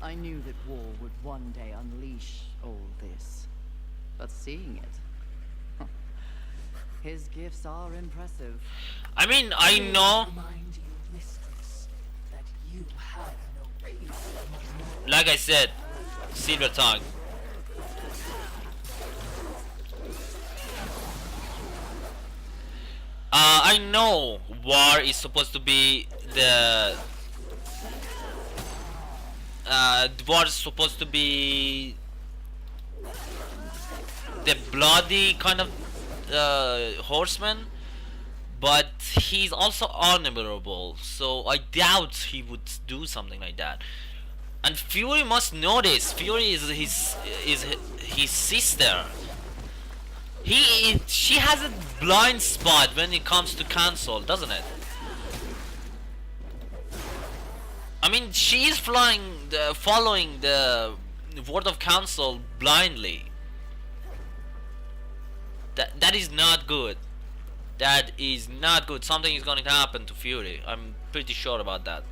I knew that war would one day unleash all this. But seeing it, his gifts are impressive. I mean, I know, Remind you, mistress, that you have no peace among like I said, Silver Tongue. I know war is supposed to be war is supposed to be the bloody kind of horseman, but he's also honorable, so I doubt he would do something like that. And Fury must know this. Fury is his sister. She has a blind spot when it comes to council, doesn't it? I mean, she is following the word of council blindly. That is not good. That is not good. Something is going to happen to Fury. I'm pretty sure about that.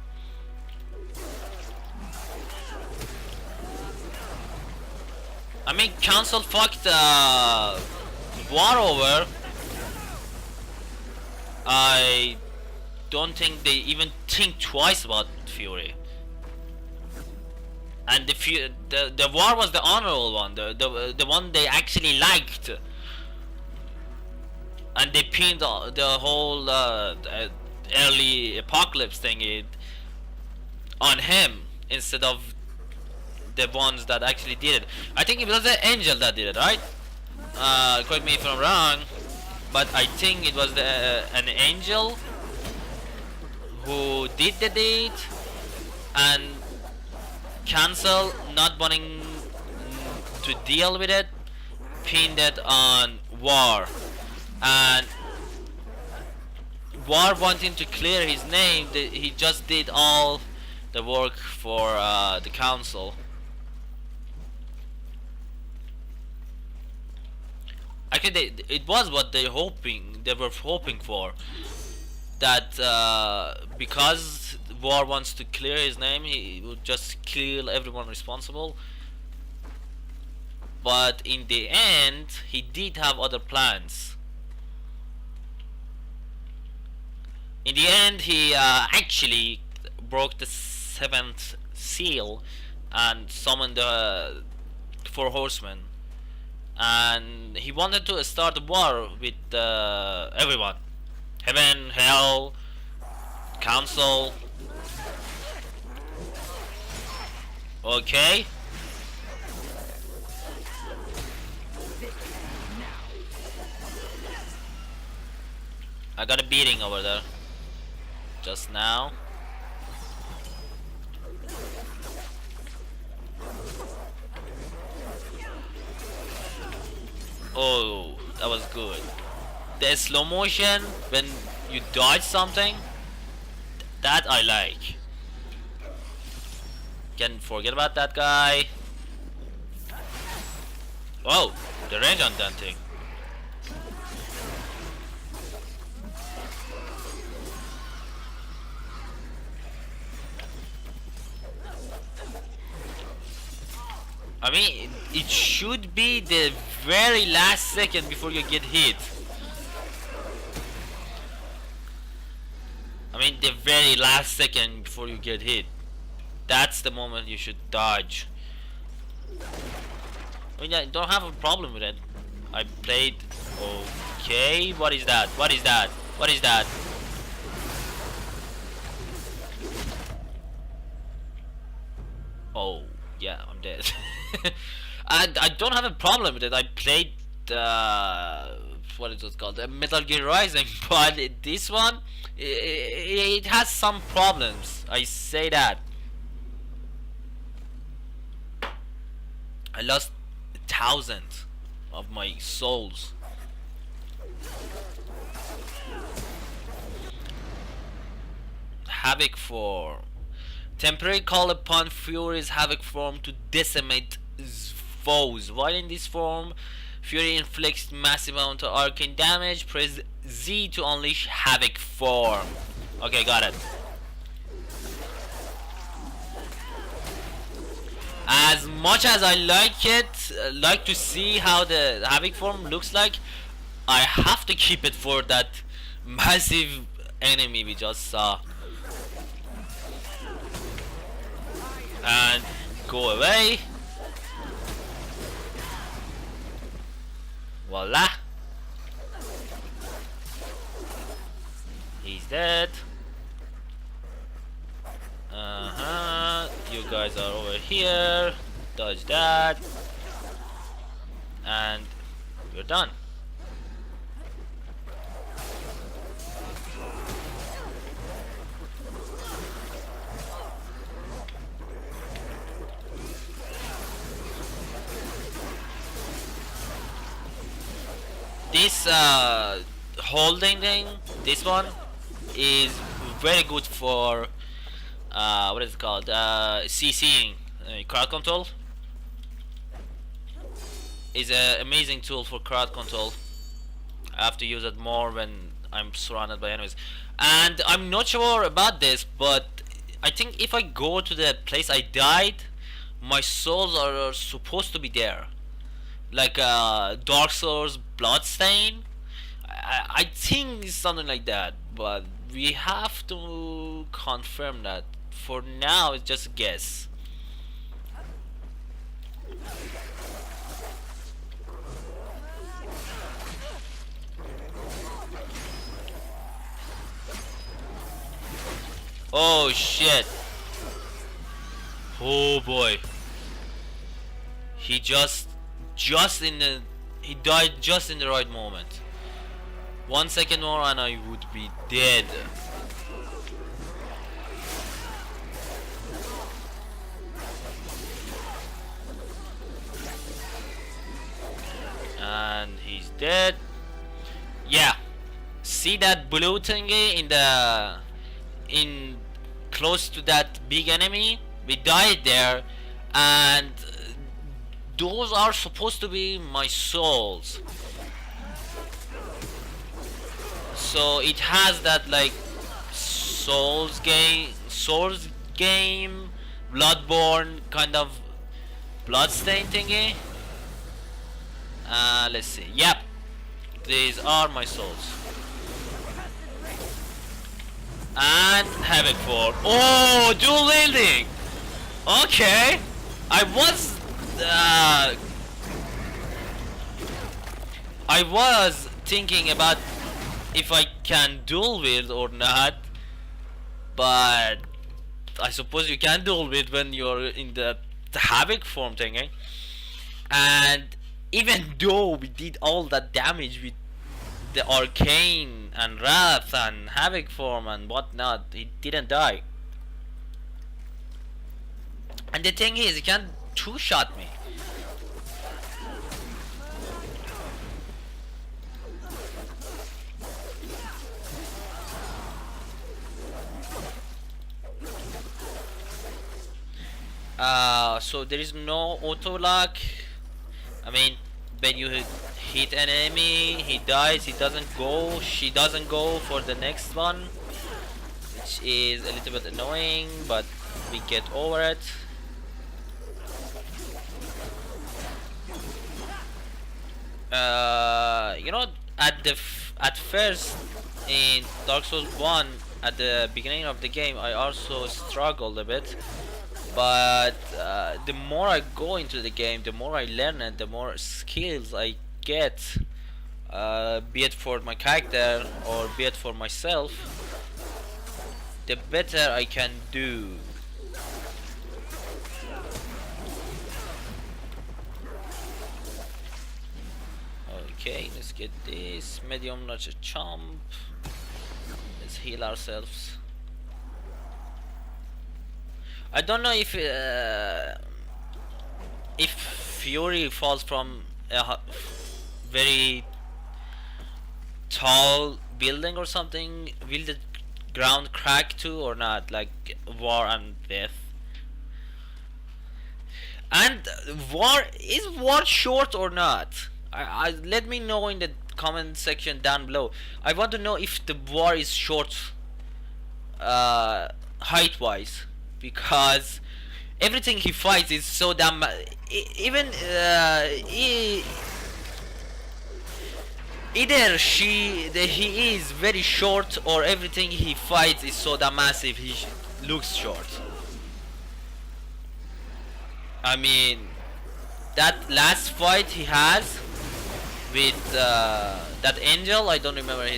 I mean, council fucked war over. I don't think they even think twice about Fury. And the war was the honorable one, the one they actually liked, and they pinned the whole early apocalypse thing on him instead of the ones that actually did it. I think it was the angel that did it, right? Correct me if I'm wrong, but I think it was an angel who did the deed, and Cancel, not wanting to deal with it, pinned it on War, and War wanting to clear his name, he just did all the work for the council. Actually, it was what they were hoping for. That because War wants to clear his name, he would just kill everyone responsible. But in the end, he did have other plans. In the end, he actually broke the seventh seal and summoned the four horsemen. And he wanted to start a war with everyone. Heaven, Hell, Council. Okay. I got a beating over there. Just now. Oh, that was good. The slow motion when you dodge something, that I like. Can forget about that guy. Oh, the range on that thing. I mean, it should be the very last second before you get hit. I mean, the very last second before you get hit. That's the moment you should dodge. I mean, I don't have a problem with it. I played okay. What is that? What is that? What is that? Oh, yeah, I'm dead. I don't have a problem with it. I played what is it called? Metal Gear Rising, but this one it has some problems. I say that. I lost 1,000 of my souls. Havoc form. Temporary call upon Fury's Havoc form to decimate foes. While in this form, Fury inflicts massive amount of arcane damage. Press Z to unleash Havoc form. Okay, got it. as much as I like it, like to see how the Havoc form looks like, I have to keep it for that massive enemy we just saw. And go away. Voila. He's dead. You guys are over here. Dodge that. And we're done. This holding thing, this one, is very good for what is it called? CCing, crowd control. Is an amazing tool for crowd control. I have to use it more when I'm surrounded by enemies. And I'm not sure about this, but I think if I go to the place I died, my souls are supposed to be there. Like Dark Souls Bloodstain. I think it's something like that, but we have to confirm that. For now, it's just a guess. Oh shit. Oh boy. He he died just in the right moment. 1 second more and I would be dead. And he's dead. Yeah. See that blue thingy in close to that big enemy? We died there, and those are supposed to be my souls. So it has that like souls game, Bloodborne kind of bloodstain thingy. Let's see. Yep, these are my souls. And Havoc form. Oh, dual wielding. Okay, I was thinking about if I can dual wield or not, but I suppose you can dual wield when you're in the Havoc form thingy. And even though we did all that damage with the Arcane and Wrath and Havoc form and whatnot, he didn't die. And the thing is, he can't two-shot me. So there is no auto lock. I mean, when you hit an enemy, he dies, she doesn't go for the next one, which is a little bit annoying, but we get over it. You know, at first in Dark Souls 1, at the beginning of the game, I also struggled a bit, but the more I go into the game, the more I learn and the more skills I get, be it for my character or be it for myself, the better I can do. Okay, let's get this medium notch chomp. Let's heal ourselves. I don't know if Fury falls from a very tall building or something. Will the ground crack too or not? Like War and Death. And is War short or not? Let me know in the comment section down below. I want to know if the War is short height wise, because Everything he fights is so damn even either he is very short, or everything he fights is so damn massive he looks short. I mean, that last fight he has with that angel, I don't remember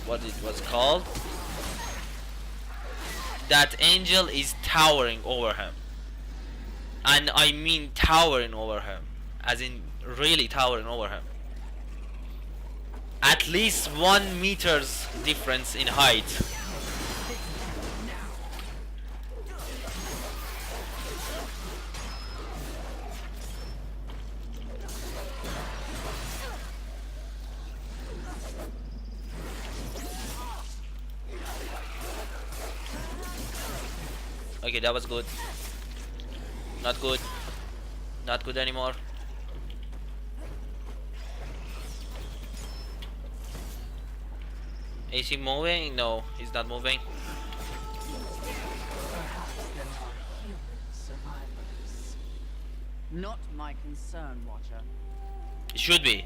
what it was called. That angel is towering over him, and I mean towering over him, as in really towering over him. At least 1 meter's difference in height. Okay, that was good. Not good. Not good anymore. Is he moving? No, he's not moving. Perhaps there are human survivors. Not my concern, Watcher. It should be.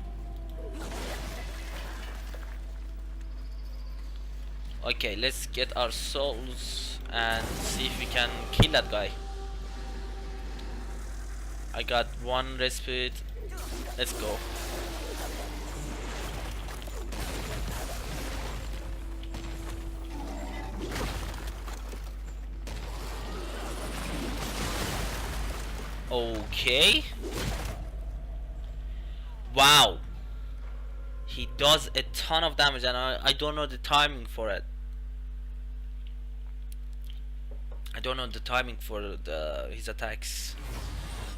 Okay, let's get our souls and see if we can kill that guy. I got 1 respite. Let's go. Okay. Wow. He does a ton of damage, and I don't know the timing for it. I don't know the timing for his attacks,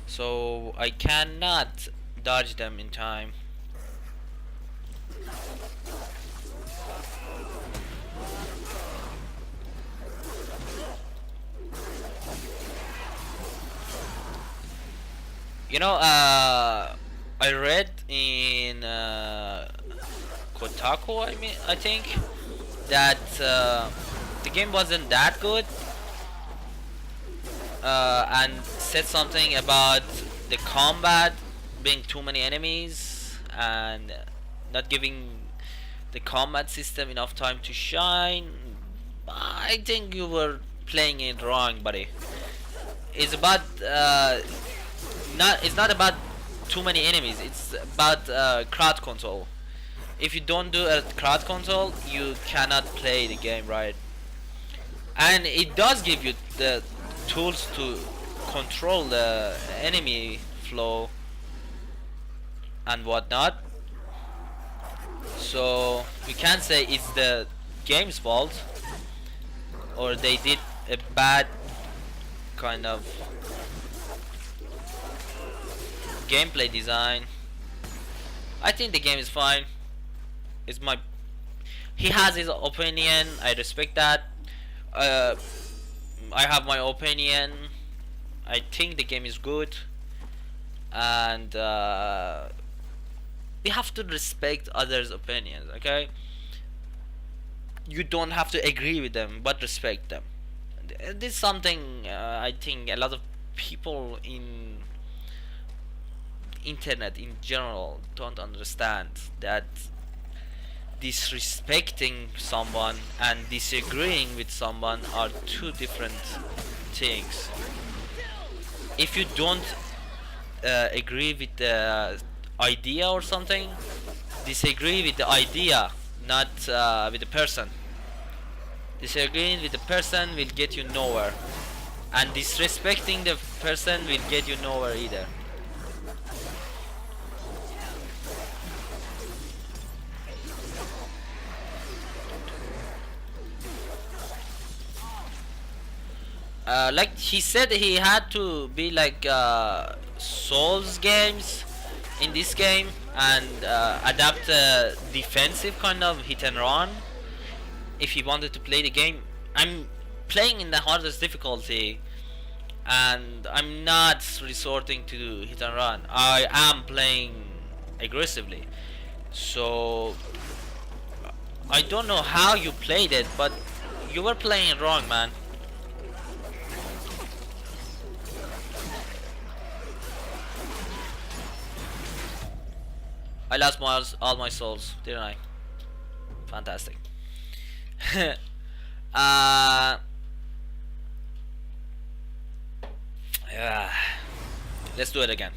so I cannot dodge them in time. You know, I read in Kotaku, I think that the game wasn't that good, and said something about the combat being too many enemies and not giving the combat system enough time to shine. I think you were playing it wrong, buddy. It's about it's not about too many enemies, it's about crowd control. If you don't do a crowd control, you cannot play the game right. And it does give you the tools to control the enemy flow and whatnot, so you can't say it's the game's fault or they did a bad kind of gameplay design. I think the game is fine. He has his opinion, I respect that. I have my opinion. I think the game is good, and we have to respect others' opinions, okay? You don't have to agree with them, but respect them. This is something I think a lot of people in internet in general don't understand, that disrespecting someone and disagreeing with someone are two different things. If you don't agree with the idea or something, disagree with the idea, not with the person. Disagreeing with the person will get you nowhere, and disrespecting the person will get you nowhere either. Like he said, he had to be like Souls games in this game and adapt a defensive kind of hit and run if he wanted to play the game. I'm playing in the hardest difficulty and I'm not resorting to hit and run. I am playing aggressively, so I don't know how you played it, but you were playing it wrong, man. I lost all my souls, didn't I? Fantastic. uh, yeah. Let's do it again.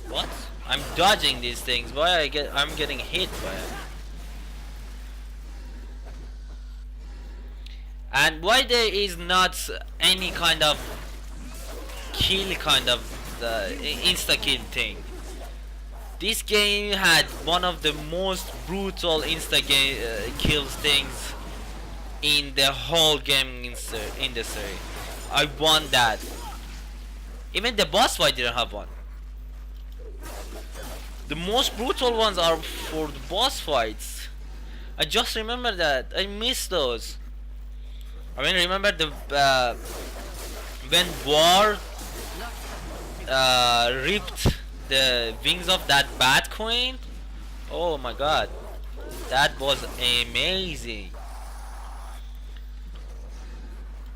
What? I'm dodging these things. Why I'm getting hit by it? And why there is not any kind of kill, kind of the insta kill thing? This game had one of the most brutal insta game kills things in the whole gaming industry. I want that. Even the boss fight didn't have one. The most brutal ones are for the boss fights. I just remember that. I miss those. I mean, remember the when War ripped the wings of that Bat Queen. Oh my God, that was amazing.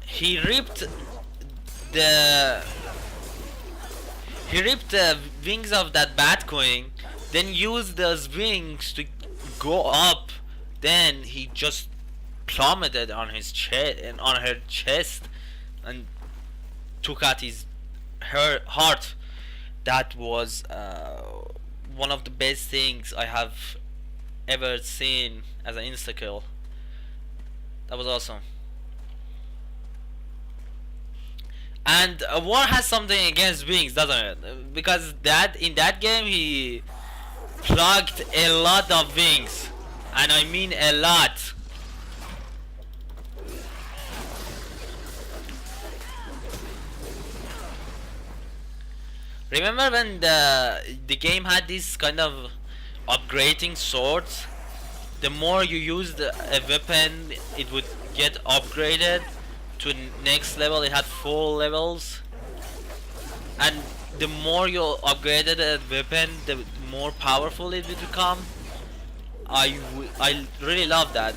He ripped the wings of that Bat Queen, then used those wings to go up. Then he just plummeted on his chest and on her chest and took out her heart. That was one of the best things I have ever seen as an insta kill. That was awesome. And War has something against wings, doesn't it? Because in that game he plugged a lot of wings, and I mean a lot. Remember when the game had this kind of upgrading swords? The more you used a weapon, it would get upgraded to next level. It had 4 levels, and the more you upgraded a weapon, the more powerful it would become. I really love that.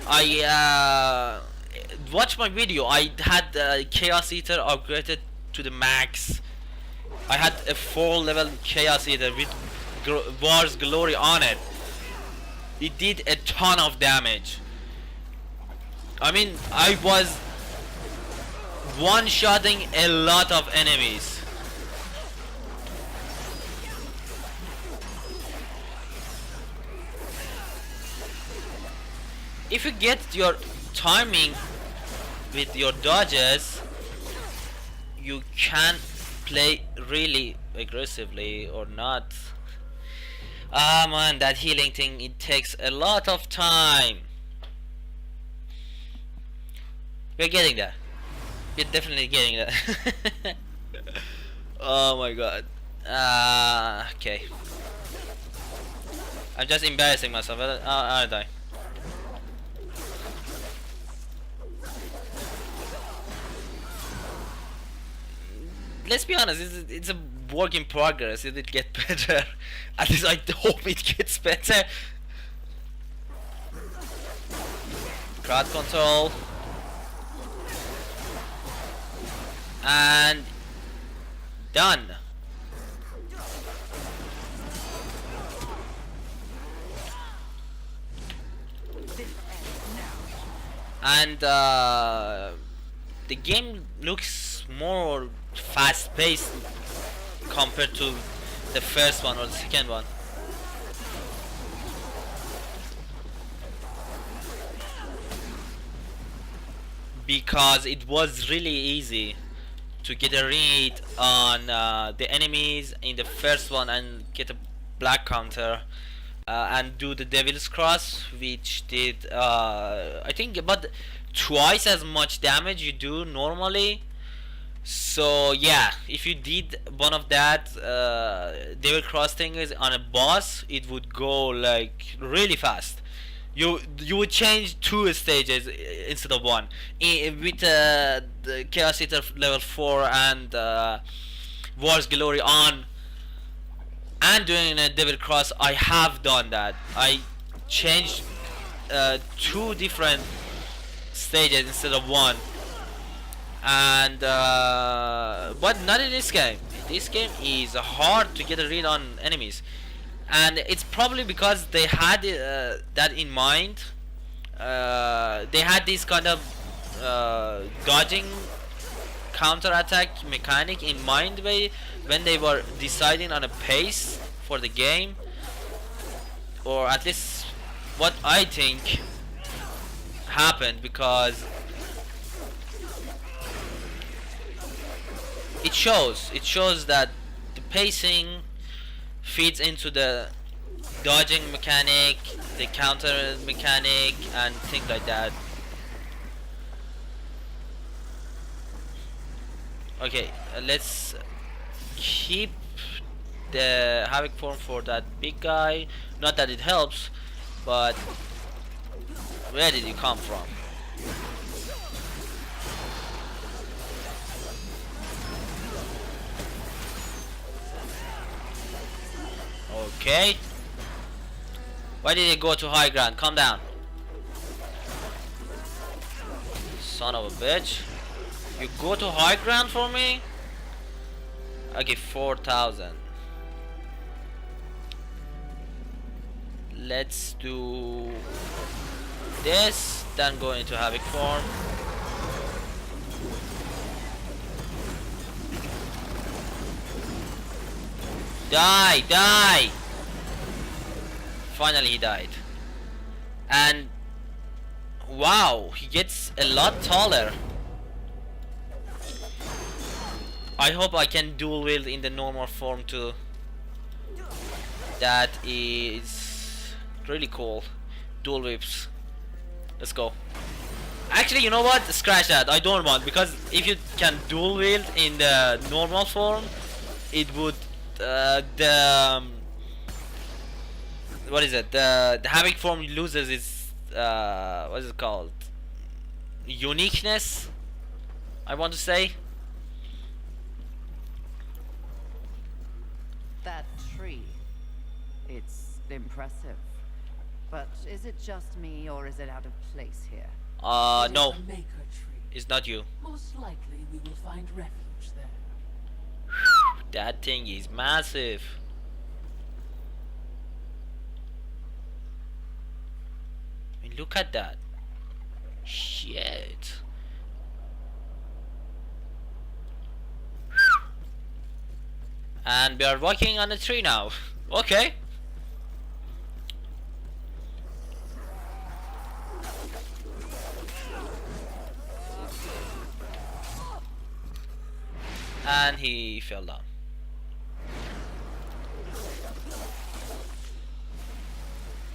I watch my video. I had Chaos Eater upgraded to the max. I had a 4 level Chaos Eater with War's Glory on it. It did a ton of damage. I mean, I was one-shotting a lot of enemies. If you get your timing with your dodges, you can play really aggressively or not. Ah man, that healing thing, it takes a lot of time. We're getting there. We're definitely getting there. Oh my God. Okay. I'm just embarrassing myself. Aren't I? Let's be honest, it's a work in progress. It did get better. At least I hope it gets better. Crowd control. And done. And the game looks more fast-paced compared to the first one or the second one. Because it was really easy to get a read on the enemies in the first one and get a black counter and do the Devil's Cross, which did I think about twice as much damage you do normally. So yeah, if you did one of that Devil Cross things on a boss, it would go like really fast. You would change 2 stages instead of 1 with the Chaos Eater level 4 and War's Glory on. and doing a Devil Cross, I have done that. I changed two different stages instead of one, and but not in this game. This game is hard to get a read on enemies, and it's probably because they had that in mind. They had this kind of dodging counter attack mechanic in mind when they were deciding on a pace for the game, or at least what I think happened, because it shows that the pacing feeds into the dodging mechanic, the counter mechanic, and things like that. Okay, let's keep the havoc form for that big guy. Not that it helps, but where did you come from? Okay. Why did he go to high ground? Calm down. Son of a bitch. You go to high ground for me? Okay, 4,000. Let's do this, then go into havoc form. Die, die! Finally he died. And wow, he gets a lot taller. I hope I can dual wield in the normal form too. That is really cool. Dual whips. Let's go. Actually, you know what? Scratch that. I don't want, because if you can dual wield in the normal form, it would what is it? The havoc form loses its what is it called? Uniqueness, I want to say. That tree. It's impressive. But is it just me, or is it out of place here? It is No, a maker tree. it's not you. Most likely we will find refuge there. That thing is massive. I mean, look at that. Shit. And we are walking on a tree now. Okay. And he fell down.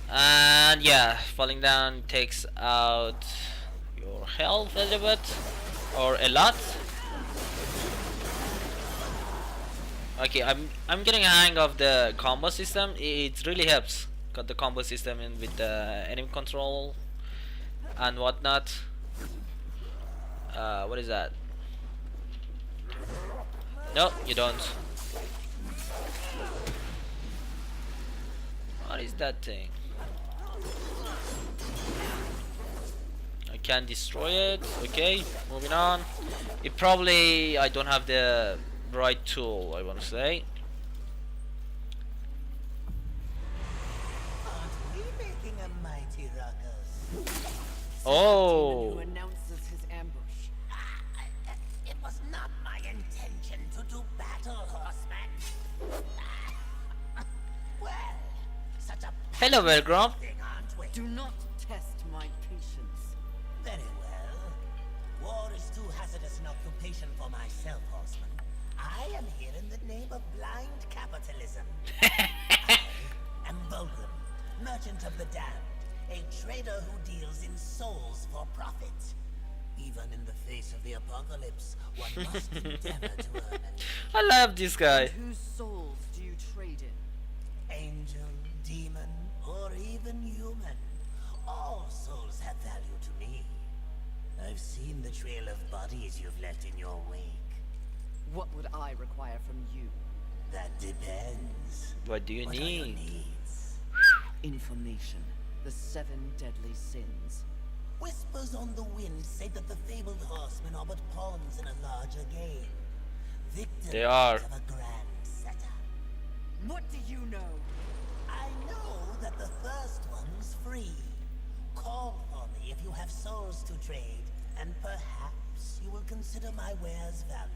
And yeah, falling down takes out your health a little bit, or a lot. Okay, I'm getting a hang of the combo system. It really helps. Got the combo system in with the enemy control and whatnot. What is that? No, you don't. What is that thing? I can destroy it. Okay, moving on. It probably, I don't have the right tool, I want to say. Aren't we making a mighty ruckus? Oh. Who announces his ambush? It was not my intention to do battle, horseman. Well, such a Hello, Velgrom. thing, aren't we? Do not test my patience. Very well. War is too hazardous an occupation for myself, horseman. I am here in the name of blind capitalism. I am Volgrim, merchant of the damned, a trader who deals in souls for profit. Even in the face of the apocalypse, one must endeavor to earn an I love this guy. Whose souls do you trade in? angel, demon, or even human. All souls have value to me. I've seen the trail of bodies you've left in your wake. What would I require from you? That depends. What do you What are your need? needs? Information. The 7 deadly sins. Whispers on the wind say that the fabled horsemen are but pawns in a larger game. Victims They are. of a grand setup. What do you know? I know that the first one's free. Call for me if you have souls to trade, and perhaps you will consider my wares valuable.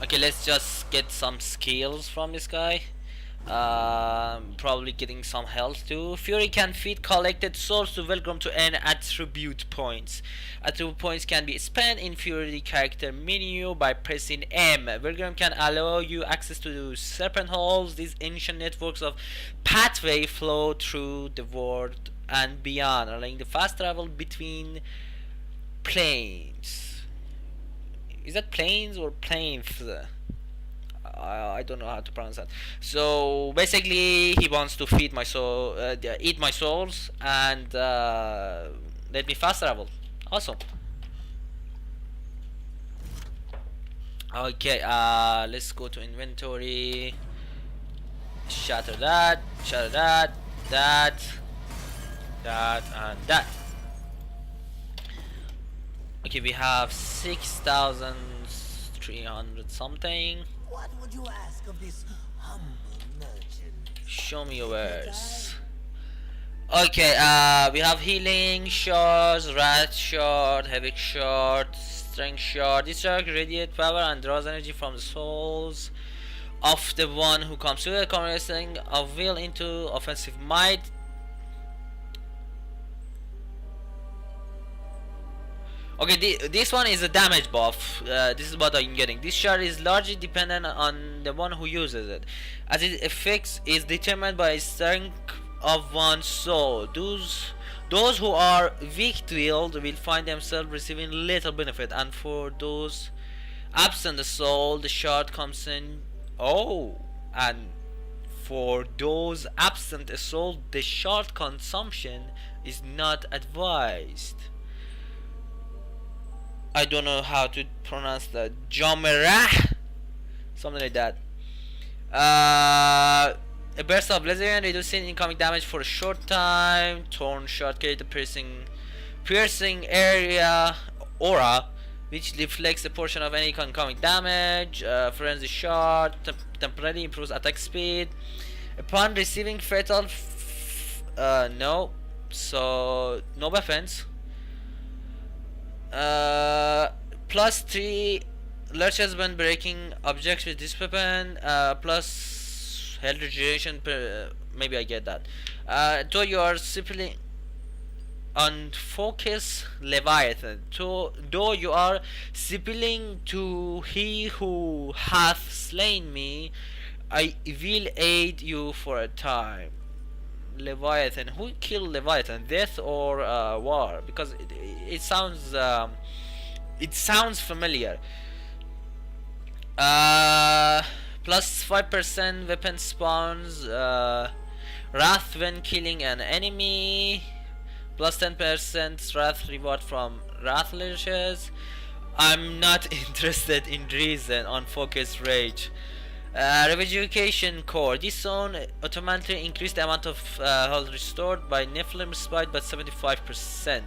Okay, let's just get some skills from this guy. Probably getting some health too. Fury can feed collected souls to Welcome to earn attribute points. Attribute points can be spent in Fury character menu by pressing M. Welcome can allow you access to serpent holes. These ancient networks of pathway flow through the world and beyond, allowing the fast travel between planes. Is that planes or planes? I don't know how to pronounce that. So basically, he wants to feed my soul, eat my souls, and let me fast travel. Awesome. Okay, let's go to inventory. Shatter that, that, and that. Okay, we have 6,300 something. What would you ask of this humble merchant? Show me your wares. Okay, we have healing shards, wrath shard, havoc shard, strength shard. This shard radiates power and draws energy from the souls of the one who comes to it, converting a will into offensive might. Okay, this one is a damage buff. This is what I'm getting. This shard is largely dependent on the one who uses it, as its effects is determined by strength of one's soul. Those who are weak-willed will find themselves receiving little benefit, and for those absent the soul, the shard comes in. Oh, and for those absent a soul, the shard consumption is not advised. I don't know how to pronounce that. Jamera, something like that. A burst of blazing reducing incoming damage for a short time. Torn shot create a piercing area aura, which deflects a portion of any incoming damage. Frenzy shot temporarily improves attack speed. Upon receiving fatal, no, so no weapons. +3 lurches when breaking objects with this weapon, plus health regeneration per, maybe I get that. Though you are simply on focus Leviathan, though you are simpling to he who hath slain me, I will aid you for a time. Leviathan. Who killed Leviathan? Death or war? Because it sounds familiar. Plus 5% weapon spawns. Wrath when killing an enemy. Plus 10% wrath reward from wrath lashes. I'm not interested in reason on focus rage. Rejuvenation core. This zone automatically increased the amount of health restored by Nephilim Spite by 75%.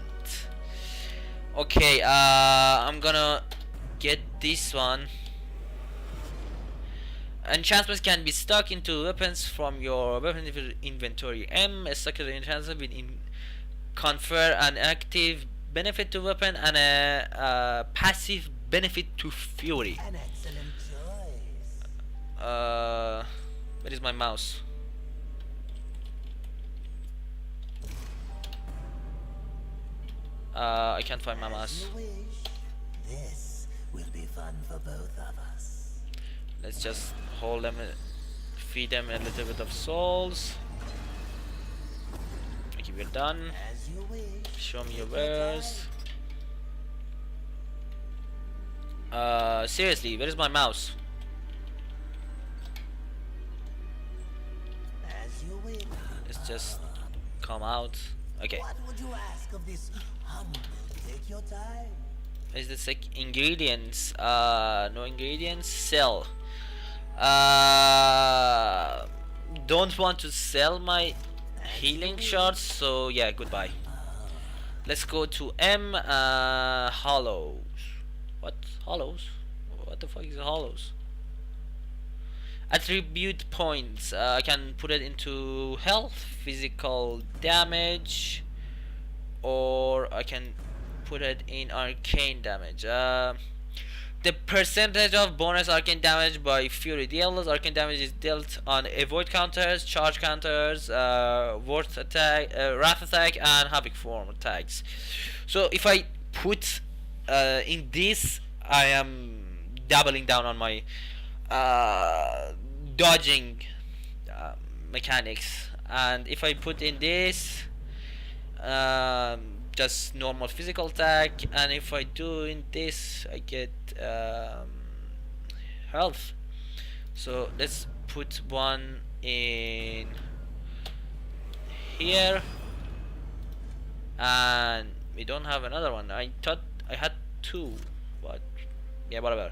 Okay, I'm gonna get this one. Enchantments can be stuck into weapons from your weapon inventory. A stuck enchantment will confer an active benefit to weapon and a passive benefit to fury. An excellent choice. Where is my mouse? I can't find my mouse. You wish. This will be fun for both of us. Let's just hold them, feed them a little bit of souls. Okay, we're done. As you wish. Show me your wares. Seriously, where is my mouse? As you wish. Let's just come out. Okay. What would you ask of this humble? Take your time. Is this like ingredients? No ingredients. Sell. Don't want to sell my healing shards, so yeah, goodbye. Let's go to M. Hollows. What? Hollows? What the fuck is hollows? Attribute points. I can put it into health, physical damage, or I can put it in arcane damage. The percentage of bonus arcane damage by Fury deals. Arcane damage is dealt on avoid counters, charge counters, worth attack, wrath attack, and havoc form attacks. So if I put in this, I am doubling down on my dodging mechanics, and if I put in this, just normal physical attack, and if I do in this, I get health. So let's put one in here, and we don't have another one. I thought I had two, but yeah, whatever.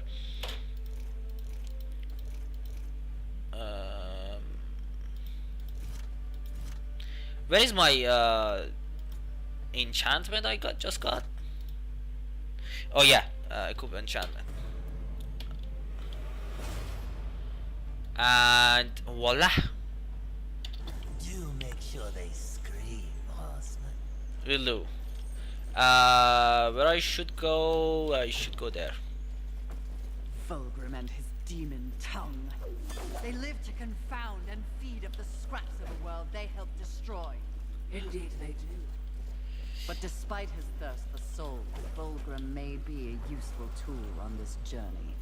Where is my enchantment I just got? Oh yeah, equip enchantment. And voila. Do make sure they scream, horseman. Will do. Where I should go there. Fulgrim and his demon tongue. They live to confound and feed up the scraps of the world they help destroy. Indeed they do. But despite his thirst for souls, Fulgrim may be a useful tool on this journey.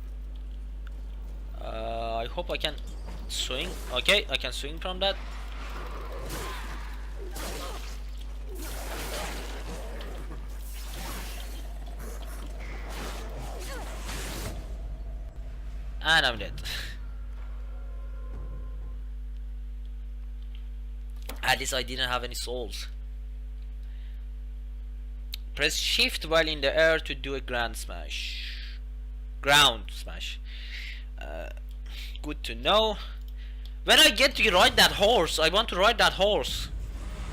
I hope I can swing. Okay, I can swing from that. And I'm dead. At least I didn't have any souls. Press shift while in the air to do a ground smash. Good to know. When I get to ride that horse, I want to ride that horse.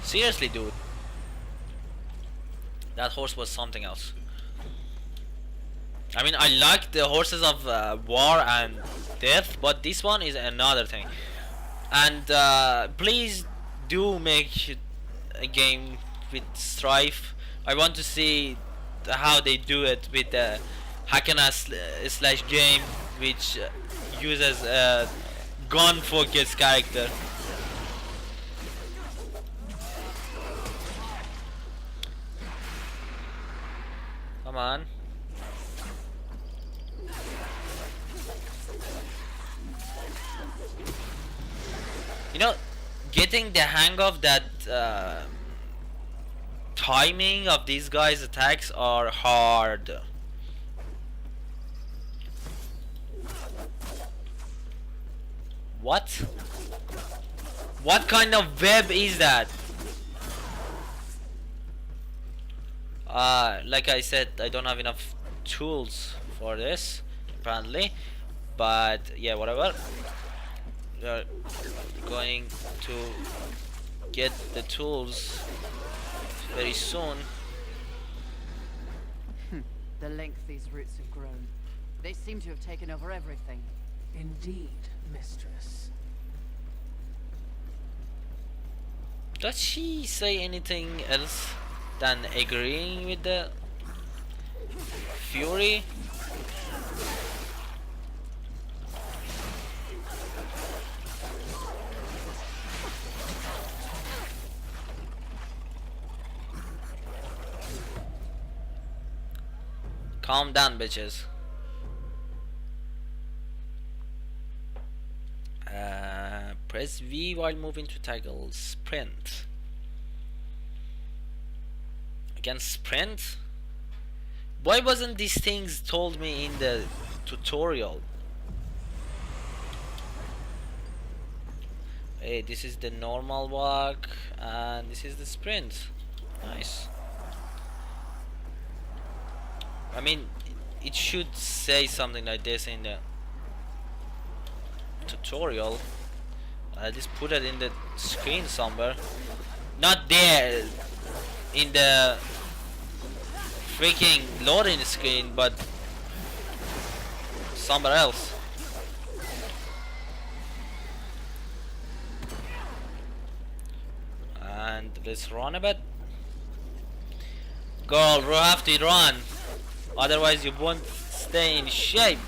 Seriously, dude. That horse was something else. I mean, I like the horses of war and death, but this one is another thing. And please do make a game with Strife. I want to see how they do it with the hack and slash game, which uses a gun-focused character. Come on. You know, getting the hang of that timing of these guys' attacks are hard. What? What kind of web is that? Like I said, I don't have enough tools for this, apparently. But yeah, whatever. We are going to get the tools very soon. The length these roots have grown. They seem to have taken over everything. Indeed, mistress. Does she say anything else than agreeing with the Fury? Calm down, bitches. Press V while moving to tackle sprint. Against sprint? Why wasn't these things told me in the tutorial? Hey, this is the normal walk and this is the sprint. Nice. I mean, it should say something like this in the tutorial. I just put it in the screen somewhere. Not there in the freaking loading screen, but somewhere else. And let's run a bit. Girl, you have to run, otherwise you won't stay in shape.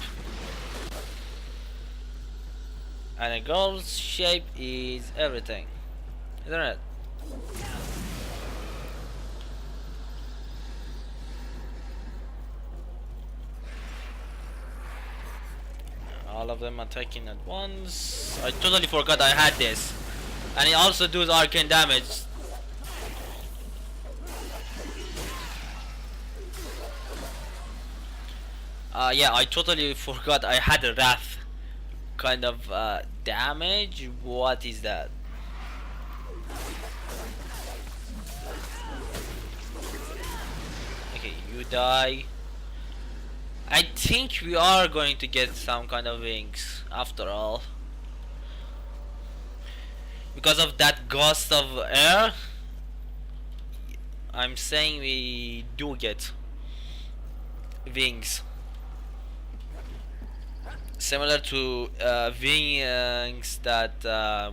And a girl's shape is everything, isn't it? All of them attacking at once. I totally forgot I had this. And it also does arcane damage. Yeah, I totally forgot I had a wrath kind of damage. What is that? Okay, you die. I think we are going to get some kind of wings after all, because of that gust of air. I'm saying we do get wings, similar to wings that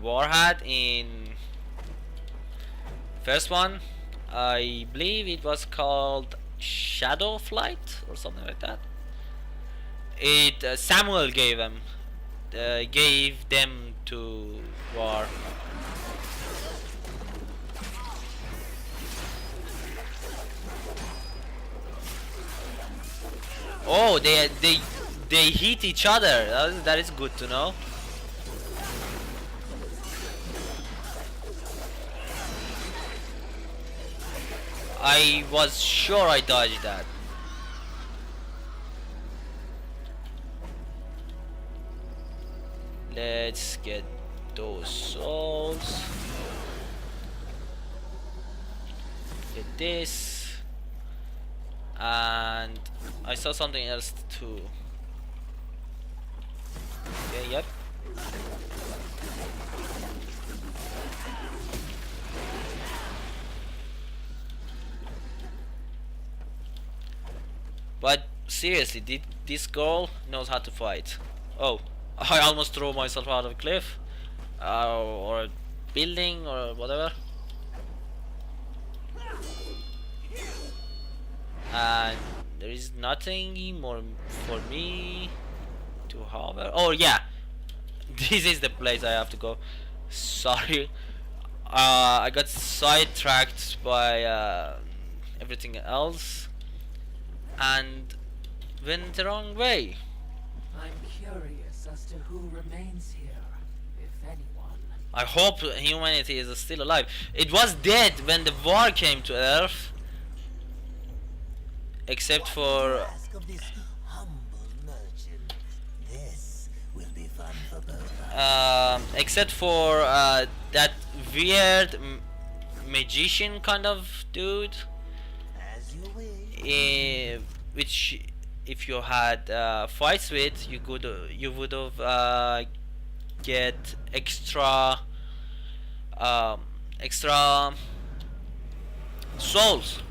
War had in first one. I believe it was called Shadow Flight or something like that. Samuel gave them to War. Oh, they hit each other. That is good to know. I was sure I dodged that. Let's get those souls. Get this. And I saw something else too. Okay, yep. But seriously, this girl knows how to fight. Oh, I almost threw myself out of a cliff, or a building, or whatever. And there is nothing more for me to hover. Oh yeah, this is the place I have to go. Sorry, I got sidetracked by everything else and went the wrong way. I'm curious as to who remains here, if anyone. I hope humanity is still alive. It was dead when the war came to Earth, except for Ask of this humble merchant. This will be fun for both. except for that weird magician kind of dude, As you wish. which if you had fights with, you would have get extra souls,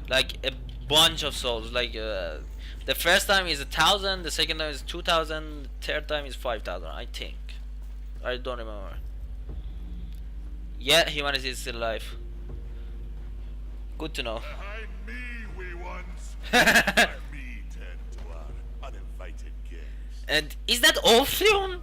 like a bunch of souls. Like the first time is 1,000, the second time is 2,000, third time is 5,000. I think. I don't remember. Yeah, humanity is still alive. Good to know. Behind me, wee ones. Let me tend to our uninvited guests. And is that Ophion?